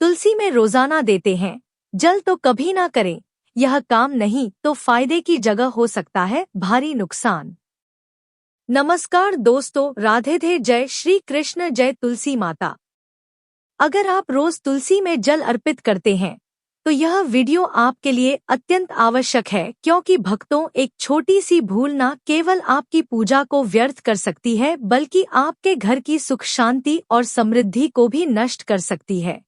तुलसी में रोजाना देते हैं, जल तो कभी ना करें। यह काम नहीं तो फायदे की जगह हो सकता है भारी नुकसान। नमस्कार दोस्तों, राधे जय श्री कृष्ण, जय तुलसी माता। अगर आप रोज तुलसी में जल अर्पित करते हैं तो यह वीडियो आपके लिए अत्यंत आवश्यक है, क्योंकि भक्तों, एक छोटी सी भूल न केवल आपकी पूजा को व्यर्थ कर सकती है बल्कि आपके घर की सुख शांति और समृद्धि को भी नष्ट कर सकती है।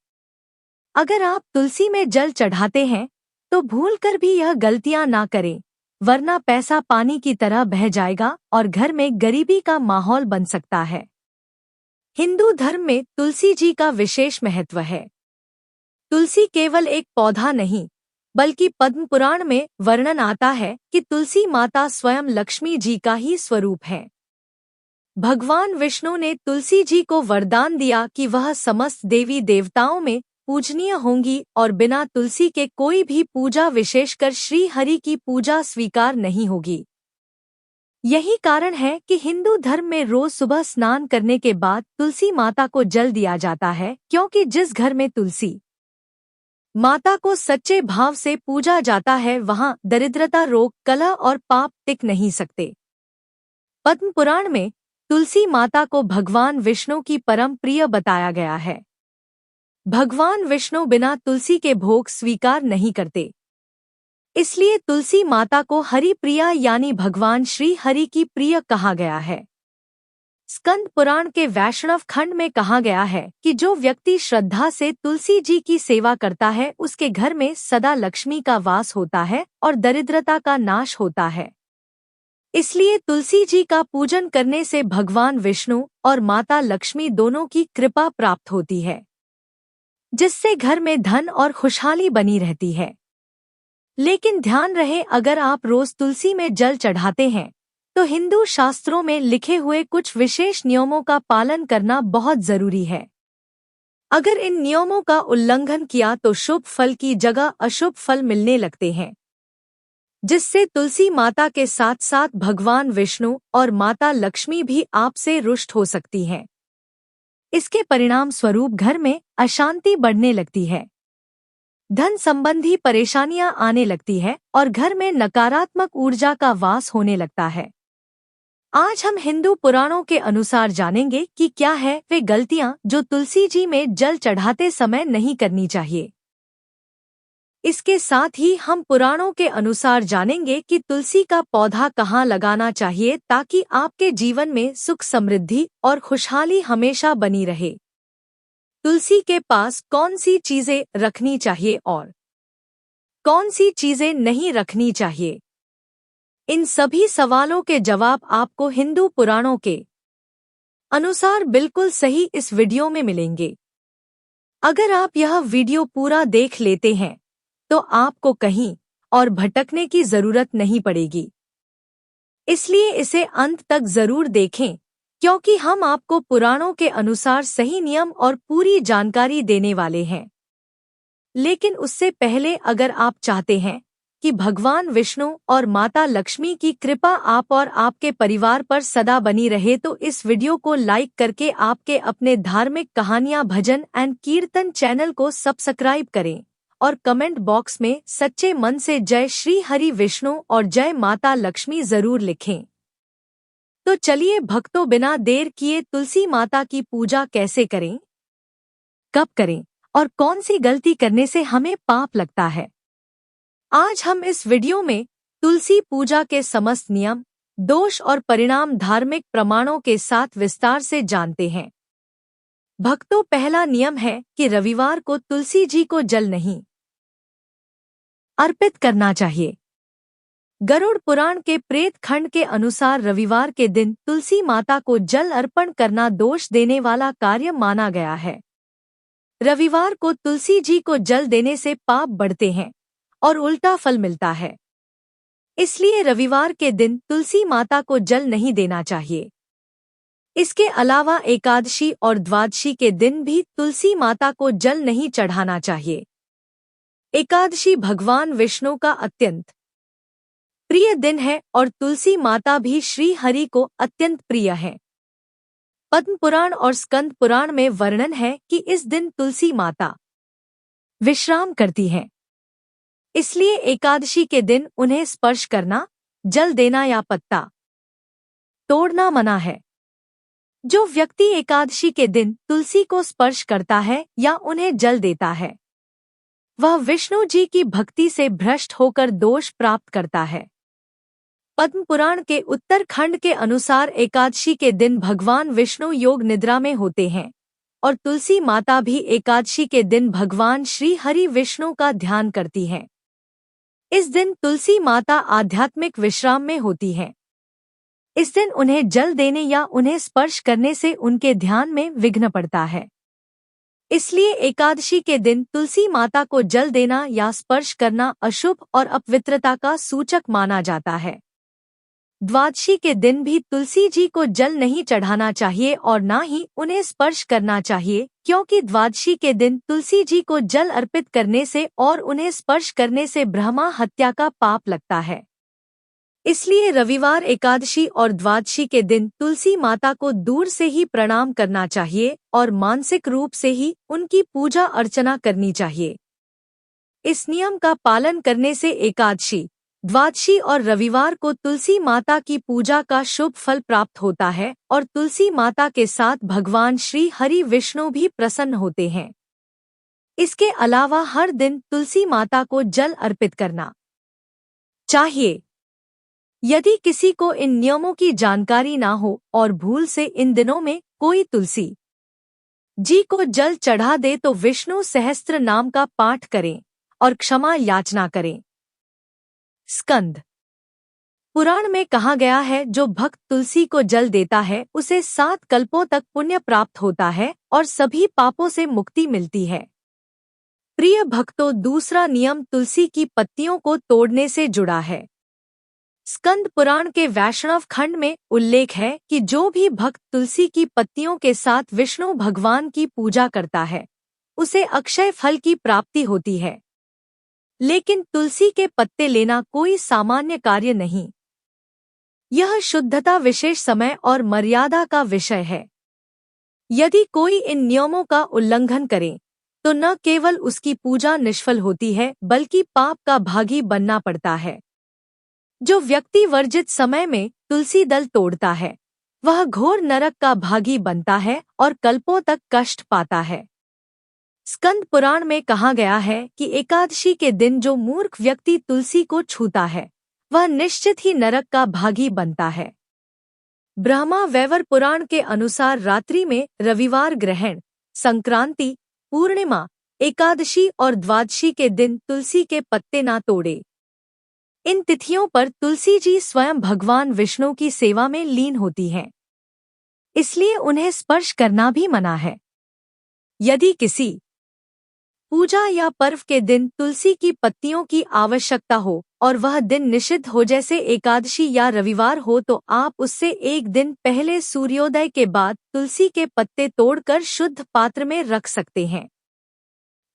अगर आप तुलसी में जल चढ़ाते हैं तो भूलकर भी यह गलतियां ना करें, वरना पैसा पानी की तरह बह जाएगा और घर में गरीबी का माहौल बन सकता है। हिंदू धर्म में तुलसी जी का विशेष महत्व है। तुलसी केवल एक पौधा नहीं, बल्कि पद्म पुराण में वर्णन आता है कि तुलसी माता स्वयं लक्ष्मी जी का ही स्वरूप है। भगवान विष्णु ने तुलसी जी को वरदान दिया कि वह समस्त देवी देवताओं में पूजनीय होंगी और बिना तुलसी के कोई भी पूजा, विशेषकर श्री हरि की पूजा, स्वीकार नहीं होगी। यही कारण है कि हिंदू धर्म में रोज सुबह स्नान करने के बाद तुलसी माता को जल दिया जाता है, क्योंकि जिस घर में तुलसी माता को सच्चे भाव से पूजा जाता है वहां दरिद्रता, रोग, कलह और पाप टिक नहीं सकते। पद्म पुराण में तुलसी माता को भगवान विष्णु की परम प्रिय बताया गया है। भगवान विष्णु बिना तुलसी के भोग स्वीकार नहीं करते, इसलिए तुलसी माता को हरि प्रिया यानी भगवान श्री हरि की प्रिय कहा गया है। स्कंद पुराण के वैष्णव खंड में कहा गया है कि जो व्यक्ति श्रद्धा से तुलसी जी की सेवा करता है उसके घर में सदा लक्ष्मी का वास होता है और दरिद्रता का नाश होता है। इसलिए तुलसी जी का पूजन करने से भगवान विष्णु और माता लक्ष्मी दोनों की कृपा प्राप्त होती है, जिससे घर में धन और खुशहाली बनी रहती है। लेकिन ध्यान रहे, अगर आप रोज तुलसी में जल चढ़ाते हैं तो हिंदू शास्त्रों में लिखे हुए कुछ विशेष नियमों का पालन करना बहुत जरूरी है। अगर इन नियमों का उल्लंघन किया तो शुभ फल की जगह अशुभ फल मिलने लगते हैं, जिससे तुलसी माता के साथ साथ भगवान विष्णु और माता लक्ष्मी भी आपसे रुष्ट हो सकती हैं। इसके परिणाम स्वरूप घर में अशांति बढ़ने लगती है, धन संबंधी परेशानियां आने लगती है और घर में नकारात्मक ऊर्जा का वास होने लगता है। आज हम हिंदू पुराणों के अनुसार जानेंगे कि क्या है वे गलतियां जो तुलसी जी में जल चढ़ाते समय नहीं करनी चाहिए। इसके साथ ही हम पुराणों के अनुसार जानेंगे कि तुलसी का पौधा कहाँ लगाना चाहिए ताकि आपके जीवन में सुख, समृद्धि और खुशहाली हमेशा बनी रहे। तुलसी के पास कौन सी चीजें रखनी चाहिए और कौन सी चीजें नहीं रखनी चाहिए, इन सभी सवालों के जवाब आपको हिंदू पुराणों के अनुसार बिल्कुल सही इस वीडियो में मिलेंगे। अगर आप यह वीडियो पूरा देख लेते हैं तो आपको कहीं और भटकने की जरूरत नहीं पड़ेगी, इसलिए इसे अंत तक जरूर देखें, क्योंकि हम आपको पुराणों के अनुसार सही नियम और पूरी जानकारी देने वाले हैं। लेकिन उससे पहले, अगर आप चाहते हैं कि भगवान विष्णु और माता लक्ष्मी की कृपा आप और आपके परिवार पर सदा बनी रहे, तो इस वीडियो को लाइक करके आपके अपने धार्मिक कहानियां, भजन एंड कीर्तन चैनल को सब्सक्राइब करें और कमेंट बॉक्स में सच्चे मन से जय श्री हरि विष्णु और जय माता लक्ष्मी जरूर लिखें। तो चलिए भक्तों, बिना देर किए तुलसी माता की पूजा कैसे करें, कब करें और कौन सी गलती करने से हमें पाप लगता है, आज हम इस वीडियो में तुलसी पूजा के समस्त नियम, दोष और परिणाम धार्मिक प्रमाणों के साथ विस्तार से जानते हैं। भक्तों, पहला नियम है कि रविवार को तुलसी जी को जल नहीं अर्पित करना चाहिए। गरुड़ पुराण के प्रेत खंड के अनुसार रविवार के दिन तुलसी माता को जल अर्पण करना दोष देने वाला कार्य माना गया है। रविवार को तुलसी जी को जल देने से पाप बढ़ते हैं और उल्टा फल मिलता है, इसलिए रविवार के दिन तुलसी माता को जल नहीं देना चाहिए। इसके अलावा एकादशी और द्वादशी के दिन भी तुलसी माता को जल नहीं चढ़ाना चाहिए। एकादशी भगवान विष्णु का अत्यंत प्रिय दिन है और तुलसी माता भी श्री हरि को अत्यंत प्रिय है। पद्म पुराण और स्कंद पुराण में वर्णन है कि इस दिन तुलसी माता विश्राम करती हैं। इसलिए एकादशी के दिन उन्हें स्पर्श करना, जल देना या पत्ता तोड़ना मना है। जो व्यक्ति एकादशी के दिन तुलसी को स्पर्श करता है या उन्हें जल देता है, वह विष्णु जी की भक्ति से भ्रष्ट होकर दोष प्राप्त करता है। पद्म पुराण के उत्तरखंड के अनुसार एकादशी के दिन भगवान विष्णु योग निद्रा में होते हैं और तुलसी माता भी एकादशी के दिन भगवान श्री हरि विष्णु का ध्यान करती हैं। इस दिन तुलसी माता आध्यात्मिक विश्राम में होती हैं। इस दिन उन्हें जल देने या उन्हें स्पर्श करने से उनके ध्यान में विघ्न पड़ता है। इसलिए एकादशी के दिन तुलसी माता को जल देना या स्पर्श करना अशुभ और अपवित्रता का सूचक माना जाता है। द्वादशी के दिन भी तुलसी जी को जल नहीं चढ़ाना चाहिए और न ही उन्हें स्पर्श करना चाहिए, क्योंकि द्वादशी के दिन तुलसी जी को जल अर्पित करने से और उन्हें स्पर्श करने से ब्रह्मा हत्या का पाप लगता है। इसलिए रविवार, एकादशी और द्वादशी के दिन तुलसी माता को दूर से ही प्रणाम करना चाहिए और मानसिक रूप से ही उनकी पूजा अर्चना करनी चाहिए। इस नियम का पालन करने से एकादशी, द्वादशी और रविवार को तुलसी माता की पूजा का शुभ फल प्राप्त होता है और तुलसी माता के साथ भगवान श्री हरि विष्णु भी प्रसन्न होते हैं। इसके अलावा हर दिन तुलसी माता को जल अर्पित करना चाहिए। यदि किसी को इन नियमों की जानकारी ना हो और भूल से इन दिनों में कोई तुलसी जी को जल चढ़ा दे तो विष्णु सहस्त्र नाम का पाठ करें और क्षमा याचना करें। स्कंद पुराण में कहा गया है, जो भक्त तुलसी को जल देता है उसे 7 कल्पों तक पुण्य प्राप्त होता है और सभी पापों से मुक्ति मिलती है। प्रिय भक्तों, दूसरा नियम तुलसी की पत्तियों को तोड़ने से जुड़ा है। स्कंद पुराण के वैष्णव खंड में उल्लेख है कि जो भी भक्त तुलसी की पत्तियों के साथ विष्णु भगवान की पूजा करता है उसे अक्षय फल की प्राप्ति होती है। लेकिन तुलसी के पत्ते लेना कोई सामान्य कार्य नहीं। यह शुद्धता, विशेष समय और मर्यादा का विषय है। यदि कोई इन नियमों का उल्लंघन करे तो न केवल उसकी पूजा निष्फल होती है बल्कि पाप का भागी बनना पड़ता है। जो व्यक्ति वर्जित समय में तुलसी दल तोड़ता है वह घोर नरक का भागी बनता है और कल्पों तक कष्ट पाता है। स्कंद पुराण में कहा गया है कि एकादशी के दिन जो मूर्ख व्यक्ति तुलसी को छूता है वह निश्चित ही नरक का भागी बनता है। ब्रह्मा वैवर पुराण के अनुसार रात्रि में रविवार ग्रहण, संक्रांति, पूर्णिमा, एकादशी और द्वादशी के दिन तुलसी के पत्ते ना तोड़े। इन तिथियों पर तुलसी जी स्वयं भगवान विष्णु की सेवा में लीन होती हैं, इसलिए उन्हें स्पर्श करना भी मना है। यदि किसी पूजा या पर्व के दिन तुलसी की पत्तियों की आवश्यकता हो और वह दिन निषिद्ध हो, जैसे एकादशी या रविवार हो, तो आप उससे एक दिन पहले सूर्योदय के बाद तुलसी के पत्ते तोड़कर शुद्ध पात्र में रख सकते हैं।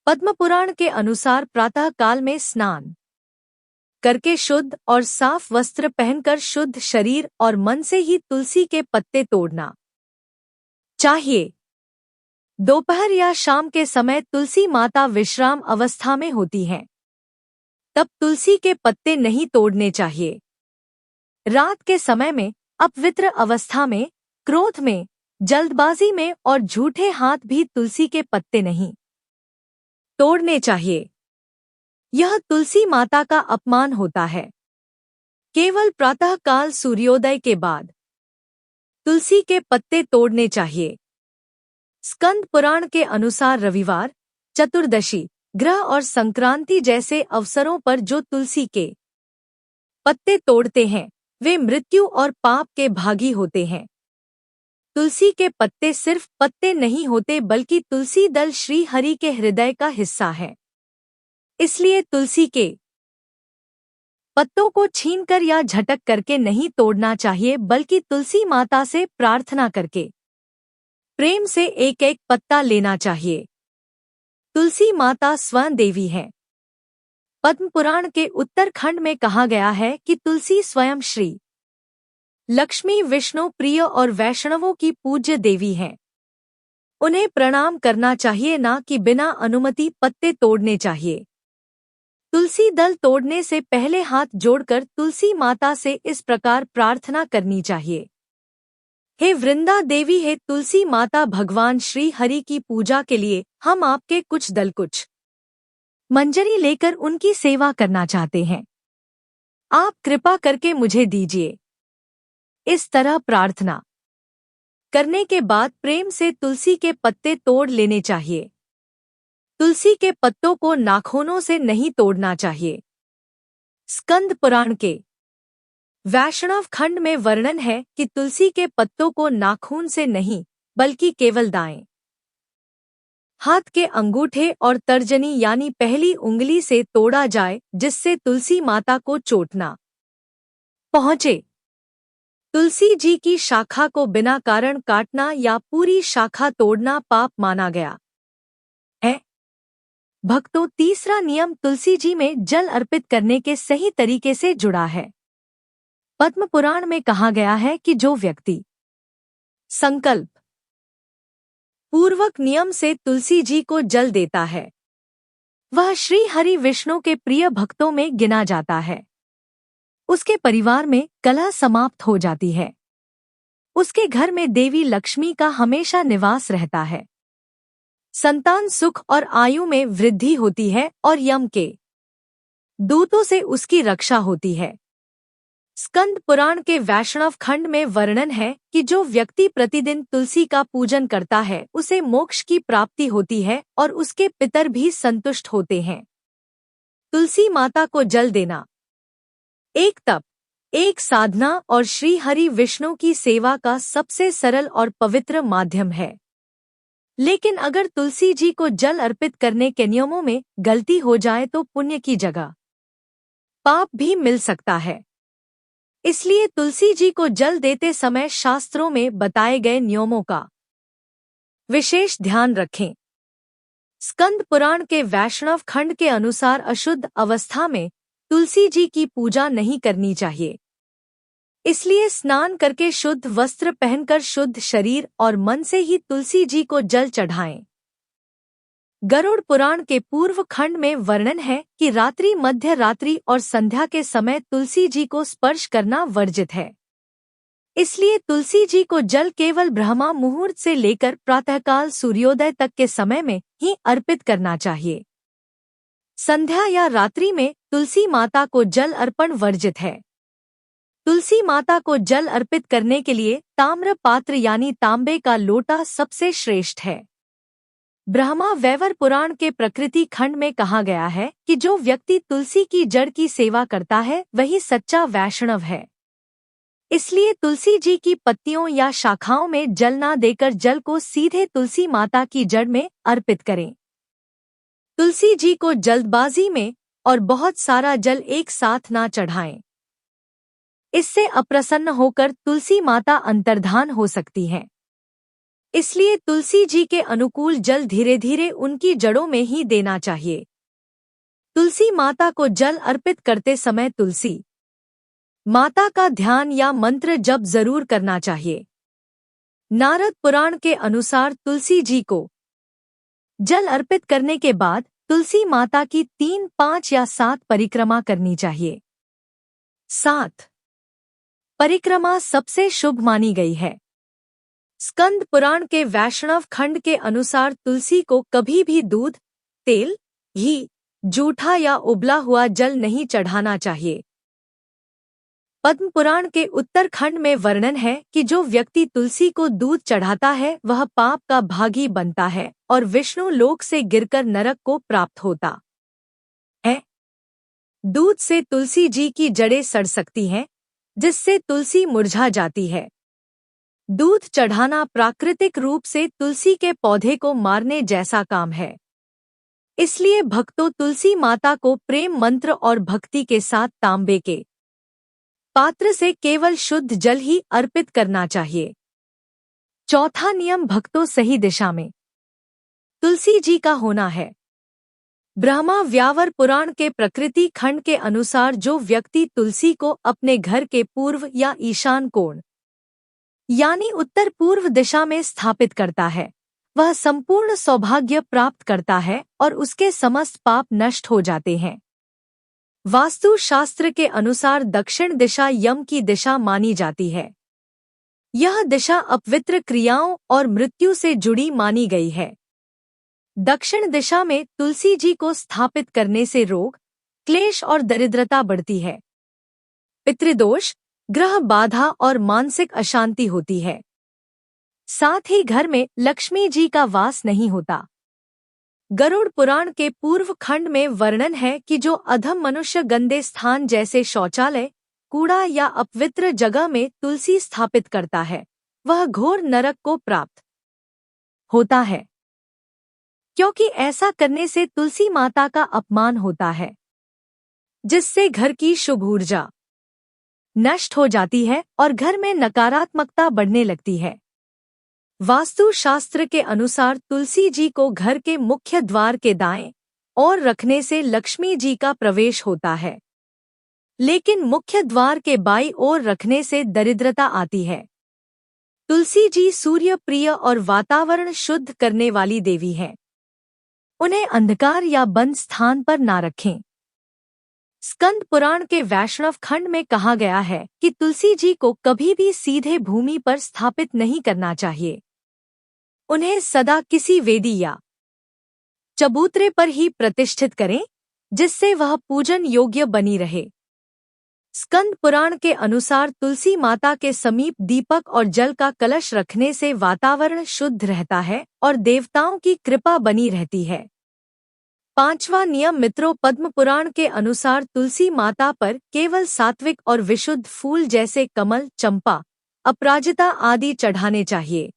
पद्म पुराण के अनुसार प्रातः काल में स्नान करके शुद्ध और साफ वस्त्र पहनकर शुद्ध शरीर और मन से ही तुलसी के पत्ते तोड़ना चाहिए। दोपहर या शाम के समय तुलसी माता विश्राम अवस्था में होती हैं, तब तुलसी के पत्ते नहीं तोड़ने चाहिए। रात के समय में, अपवित्र अवस्था में, क्रोध में, जल्दबाजी में और झूठे हाथ भी तुलसी के पत्ते नहीं तोड़ने चाहिए। यह तुलसी माता का अपमान होता है। केवल प्रातः काल सूर्योदय के बाद तुलसी के पत्ते तोड़ने चाहिए। स्कंद पुराण के अनुसार रविवार, चतुर्दशी, ग्रह और संक्रांति जैसे अवसरों पर जो तुलसी के पत्ते तोड़ते हैं वे मृत्यु और पाप के भागी होते हैं। तुलसी के पत्ते सिर्फ पत्ते नहीं होते बल्कि तुलसी दल श्री हरि के हृदय का हिस्सा है। इसलिए तुलसी के पत्तों को छीनकर या झटक करके नहीं तोड़ना चाहिए बल्कि तुलसी माता से प्रार्थना करके प्रेम से एक एक पत्ता लेना चाहिए। तुलसी माता स्वयं देवी है। पद्म पुराण के उत्तरखंड में कहा गया है कि तुलसी स्वयं श्री लक्ष्मी, विष्णु प्रिय और वैष्णवों की पूज्य देवी हैं। उन्हें प्रणाम करना चाहिए, ना कि बिना अनुमति पत्ते तोड़ने चाहिए। तुलसी दल तोड़ने से पहले हाथ जोड़कर तुलसी माता से इस प्रकार प्रार्थना करनी चाहिए। हे वृंदा देवी, हे तुलसी माता, भगवान श्री हरि की पूजा के लिए हम आपके कुछ दल कुछ मंजरी लेकर उनकी सेवा करना चाहते हैं। आप कृपा करके मुझे दीजिए। इस तरह प्रार्थना करने के बाद प्रेम से तुलसी के पत्ते तोड़ लेने चाहिए। तुलसी के पत्तों को नाखूनों से नहीं तोड़ना चाहिए। स्कंद पुराण के वैष्णव खंड में वर्णन है कि तुलसी के पत्तों को नाखून से नहीं बल्कि केवल दाएं हाथ के अंगूठे और तर्जनी यानी पहली उंगली से तोड़ा जाए, जिससे तुलसी माता को चोट न पहुंचे। तुलसी जी की शाखा को बिना कारण काटना या पूरी शाखा तोड़ना पाप माना गया है। भक्तों, तीसरा नियम तुलसी जी में जल अर्पित करने के सही तरीके से जुड़ा है। पद्म पुराण में कहा गया है कि जो व्यक्ति संकल्प पूर्वक नियम से तुलसी जी को जल देता है, वह श्री हरि विष्णु के प्रिय भक्तों में गिना जाता है। उसके परिवार में कलह समाप्त हो जाती है। उसके घर में देवी लक्ष्मी का हमेशा निवास रहता है। संतान सुख और आयु में वृद्धि होती है और यम के दूतों से उसकी रक्षा होती है। स्कंद पुराण के वैष्णव खंड में वर्णन है कि जो व्यक्ति प्रतिदिन तुलसी का पूजन करता है, उसे मोक्ष की प्राप्ति होती है और उसके पितर भी संतुष्ट होते हैं। तुलसी माता को जल देना एक तप, एक साधना और श्री हरि विष्णु की सेवा का सबसे सरल और पवित्र माध्यम है। लेकिन अगर तुलसी जी को जल अर्पित करने के नियमों में गलती हो जाए तो पुण्य की जगह पाप भी मिल सकता है। इसलिए तुलसी जी को जल देते समय शास्त्रों में बताए गए नियमों का विशेष ध्यान रखें। स्कंद पुराण के वैष्णव खंड के अनुसार अशुद्ध अवस्था में तुलसी जी की पूजा नहीं करनी चाहिए। इसलिए स्नान करके शुद्ध वस्त्र पहनकर शुद्ध शरीर और मन से ही तुलसी जी को जल चढ़ाएं। गरुड़ पुराण के पूर्व खंड में वर्णन है कि रात्रि, मध्य रात्रि और संध्या के समय तुलसी जी को स्पर्श करना वर्जित है। इसलिए तुलसी जी को जल केवल ब्रह्मा मुहूर्त से लेकर प्रातःकाल सूर्योदय तक के समय में ही अर्पित करना चाहिए। संध्या या रात्रि में तुलसी माता को जल अर्पण वर्जित है। तुलसी माता को जल अर्पित करने के लिए ताम्र पात्र यानी तांबे का लोटा सबसे श्रेष्ठ है। ब्रह्मा वैवर पुराण के प्रकृति खंड में कहा गया है कि जो व्यक्ति तुलसी की जड़ की सेवा करता है वही सच्चा वैष्णव है। इसलिए तुलसी जी की पत्तियों या शाखाओं में जल ना देकर जल को सीधे तुलसी माता की जड़ में अर्पित करें। तुलसी जी को जल्दबाजी में और बहुत सारा जल एक साथ ना चढ़ाएं। इससे अप्रसन्न होकर तुलसी माता अंतर्धान हो सकती हैं। इसलिए तुलसी जी के अनुकूल जल धीरे धीरे उनकी जड़ों में ही देना चाहिए। तुलसी माता को जल अर्पित करते समय तुलसी माता का ध्यान या मंत्र जप जरूर करना चाहिए। नारद पुराण के अनुसार तुलसी जी को जल अर्पित करने के बाद तुलसी माता की 3, 5 या 7 परिक्रमा करनी चाहिए। 7 परिक्रमा सबसे शुभ मानी गई है। स्कंद पुराण के वैष्णव खंड के अनुसार तुलसी को कभी भी दूध, तेल, घी, जूठा या उबला हुआ जल नहीं चढ़ाना चाहिए। पद्म पुराण के उत्तर खंड में वर्णन है कि जो व्यक्ति तुलसी को दूध चढ़ाता है वह पाप का भागी बनता है और विष्णु लोक से गिरकर नरक को प्राप्त होता है। दूध से तुलसी जी की जड़ें सड़ सकती हैं, जिससे तुलसी मुरझा जाती है। दूध चढ़ाना प्राकृतिक रूप से तुलसी के पौधे को मारने जैसा काम है। इसलिए भक्तों, तुलसी माता को प्रेम मंत्र और भक्ति के साथ तांबे के पात्र से केवल शुद्ध जल ही अर्पित करना चाहिए। चौथा नियम भक्तों सही दिशा में तुलसी जी का होना है। ब्रह्मा व्यावर पुराण के प्रकृति खंड के अनुसार जो व्यक्ति तुलसी को अपने घर के पूर्व या ईशान कोण यानी उत्तर पूर्व दिशा में स्थापित करता है, वह संपूर्ण सौभाग्य प्राप्त करता है और उसके समस्त पाप नष्ट हो जाते हैं। वास्तु शास्त्र के अनुसार दक्षिण दिशा यम की दिशा मानी जाती है। यह दिशा अपवित्र क्रियाओं और मृत्यु से जुड़ी मानी गई है। दक्षिण दिशा में तुलसी जी को स्थापित करने से रोग, क्लेश और दरिद्रता बढ़ती है। पितृदोष, ग्रह बाधा और मानसिक अशांति होती है। साथ ही घर में लक्ष्मी जी का वास नहीं होता। गरुड़ पुराण के पूर्व खंड में वर्णन है कि जो अधम मनुष्य गंदे स्थान जैसे शौचालय, कूड़ा या अपवित्र जगह में तुलसी स्थापित करता है, वह घोर नरक को प्राप्त होता है, क्योंकि ऐसा करने से तुलसी माता का अपमान होता है, जिससे घर की शुभ ऊर्जा नष्ट हो जाती है और घर में नकारात्मकता बढ़ने लगती है। वास्तु शास्त्र के अनुसार तुलसी जी को घर के मुख्य द्वार के दाएं ओर रखने से लक्ष्मी जी का प्रवेश होता है, लेकिन मुख्य द्वार के बाईं ओर रखने से दरिद्रता आती है। तुलसी जी सूर्य प्रिय और वातावरण शुद्ध करने वाली देवी हैं। उन्हें अंधकार या बंद स्थान पर ना रखें। स्कंद पुराण के वैष्णव खंड में कहा गया है कि तुलसी जी को कभी भी सीधे भूमि पर स्थापित नहीं करना चाहिए। उन्हें सदा किसी वेदी या चबूतरे पर ही प्रतिष्ठित करें, जिससे वह पूजन योग्य बनी रहे। स्कंद पुराण के अनुसार तुलसी माता के समीप दीपक और जल का कलश रखने से वातावरण शुद्ध रहता है और देवताओं की कृपा बनी रहती है। पांचवा नियम मित्रों, पद्म पुराण के अनुसार तुलसी माता पर केवल सात्विक और विशुद्ध फूल जैसे कमल, चंपा, अपराजिता आदि चढ़ाने चाहिए।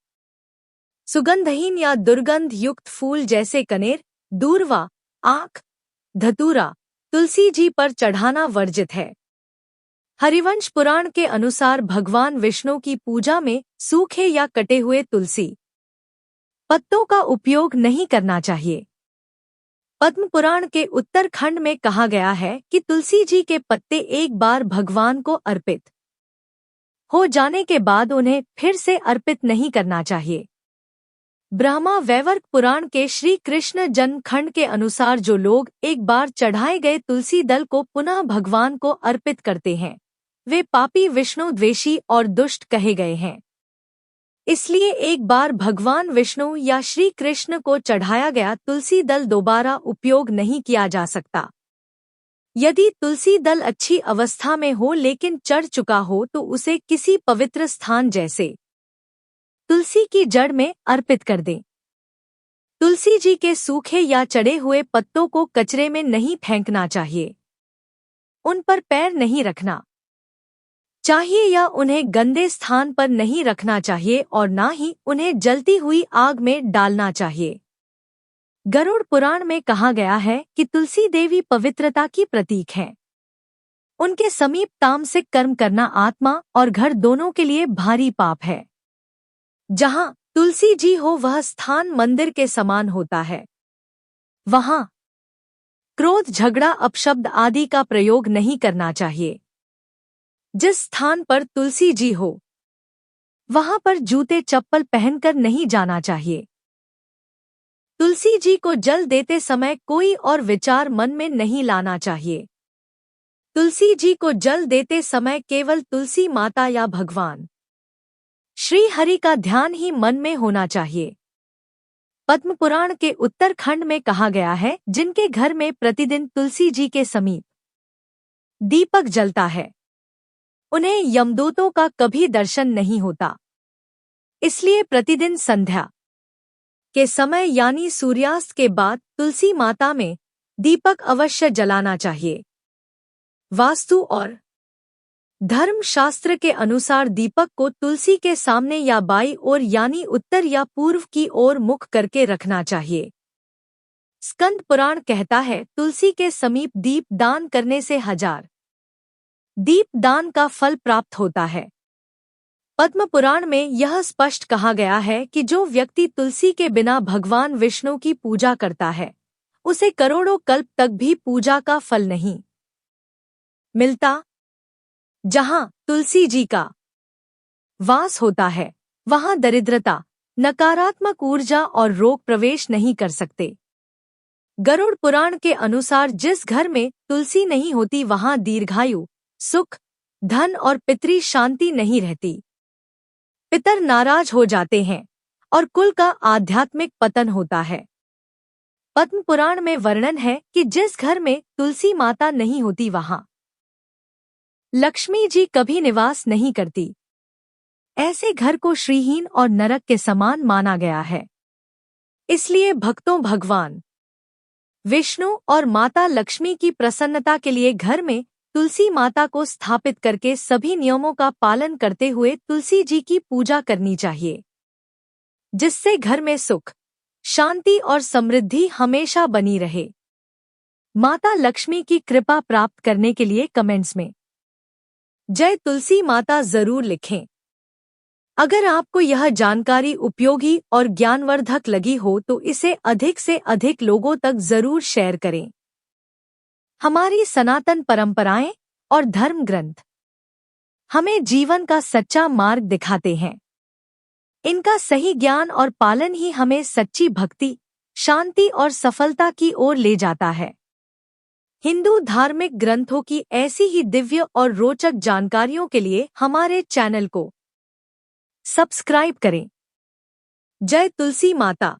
सुगंधहीन या दुर्गंध युक्त फूल जैसे कनेर, दूर्वा, आंख, धतूरा तुलसी जी पर चढ़ाना वर्जित है। हरिवंश पुराण के अनुसार भगवान विष्णु की पूजा में सूखे या कटे हुए तुलसी पत्तों का उपयोग नहीं करना चाहिए। पद्म पुराण के उत्तरखंड में कहा गया है कि तुलसी जी के पत्ते एक बार भगवान को अर्पित हो जाने के बाद उन्हें फिर से अर्पित नहीं करना चाहिए। ब्रह्मा वैवर्त पुराण के श्री कृष्ण जन्म खंड के अनुसार जो लोग एक बार चढ़ाए गए तुलसी दल को पुनः भगवान को अर्पित करते हैं, वे पापी, विष्णु द्वेषी और दुष्ट कहे गए हैं। इसलिए एक बार भगवान विष्णु या श्री कृष्ण को चढ़ाया गया तुलसी दल दोबारा उपयोग नहीं किया जा सकता। यदि तुलसी दल अच्छी अवस्था में हो लेकिन चढ़ चुका हो तो उसे किसी पवित्र स्थान जैसे तुलसी की जड़ में अर्पित कर दें। तुलसी जी के सूखे या चढ़े हुए पत्तों को कचरे में नहीं फेंकना चाहिए। उन पर पैर नहीं रखना चाहिए या उन्हें गंदे स्थान पर नहीं रखना चाहिए और ना ही उन्हें जलती हुई आग में डालना चाहिए। गरुड़ पुराण में कहा गया है कि तुलसी देवी पवित्रता की प्रतीक है। उनके समीप तामसिक कर्म करना आत्मा और घर दोनों के लिए भारी पाप है। जहां तुलसी जी हो वह स्थान मंदिर के समान होता है। वहां क्रोध, झगड़ा, अपशब्द आदि का प्रयोग नहीं करना चाहिए। जिस स्थान पर तुलसी जी हो वहां पर जूते चप्पल पहनकर नहीं जाना चाहिए। तुलसी जी को जल देते समय कोई और विचार मन में नहीं लाना चाहिए। तुलसी जी को जल देते समय केवल तुलसी माता या भगवान श्री हरि का ध्यान ही मन में होना चाहिए। पद्म पुराण के उत्तरखंड में कहा गया है, जिनके घर में प्रतिदिन तुलसी जी के समीप दीपक जलता है, उन्हें यमदूतों का कभी दर्शन नहीं होता। इसलिए प्रतिदिन संध्या के समय यानी सूर्यास्त के बाद तुलसी माता में दीपक अवश्य जलाना चाहिए। वास्तु और धर्म शास्त्र के अनुसार दीपक को तुलसी के सामने या बाईं ओर यानी उत्तर या पूर्व की ओर मुख करके रखना चाहिए। स्कंद पुराण कहता है, तुलसी के समीप दीप दान करने से 1000 दीप दान का फल प्राप्त होता है। पद्म पुराण में यह स्पष्ट कहा गया है कि जो व्यक्ति तुलसी के बिना भगवान विष्णु की पूजा करता है, उसे करोड़ों कल्प तक भी पूजा का फल नहीं मिलता। जहां तुलसी जी का वास होता है, वहां दरिद्रता, नकारात्मक ऊर्जा और रोग प्रवेश नहीं कर सकते। गरुड़ पुराण के अनुसार जिस घर में तुलसी नहीं होती वहां दीर्घायु, सुख, धन और पितृ शांति नहीं रहती। पितर नाराज हो जाते हैं और कुल का आध्यात्मिक पतन होता है। पद्म पुराण में वर्णन है कि जिस घर में तुलसी माता नहीं होती वहां लक्ष्मी जी कभी निवास नहीं करती। ऐसे घर को श्रीहीन और नरक के समान माना गया है। इसलिए भक्तों भगवान विष्णु और माता लक्ष्मी की प्रसन्नता के लिए घर में तुलसी माता को स्थापित करके सभी नियमों का पालन करते हुए तुलसी जी की पूजा करनी चाहिए, जिससे घर में सुख, शांति और समृद्धि हमेशा बनी रहे। माता लक्ष्मी की कृपा प्राप्त करने के लिए कमेंट्स में जय तुलसी माता जरूर लिखें। अगर आपको यह जानकारी उपयोगी और ज्ञानवर्धक लगी हो तो इसे अधिक से अधिक लोगों तक जरूर शेयर करें। हमारी सनातन परंपराएं और धर्म ग्रंथ हमें जीवन का सच्चा मार्ग दिखाते हैं। इनका सही ज्ञान और पालन ही हमें सच्ची भक्ति, शांति और सफलता की ओर ले जाता है। हिंदू धार्मिक ग्रंथों की ऐसी ही दिव्य और रोचक जानकारियों के लिए हमारे चैनल को सब्सक्राइब करें। जय तुलसी माता।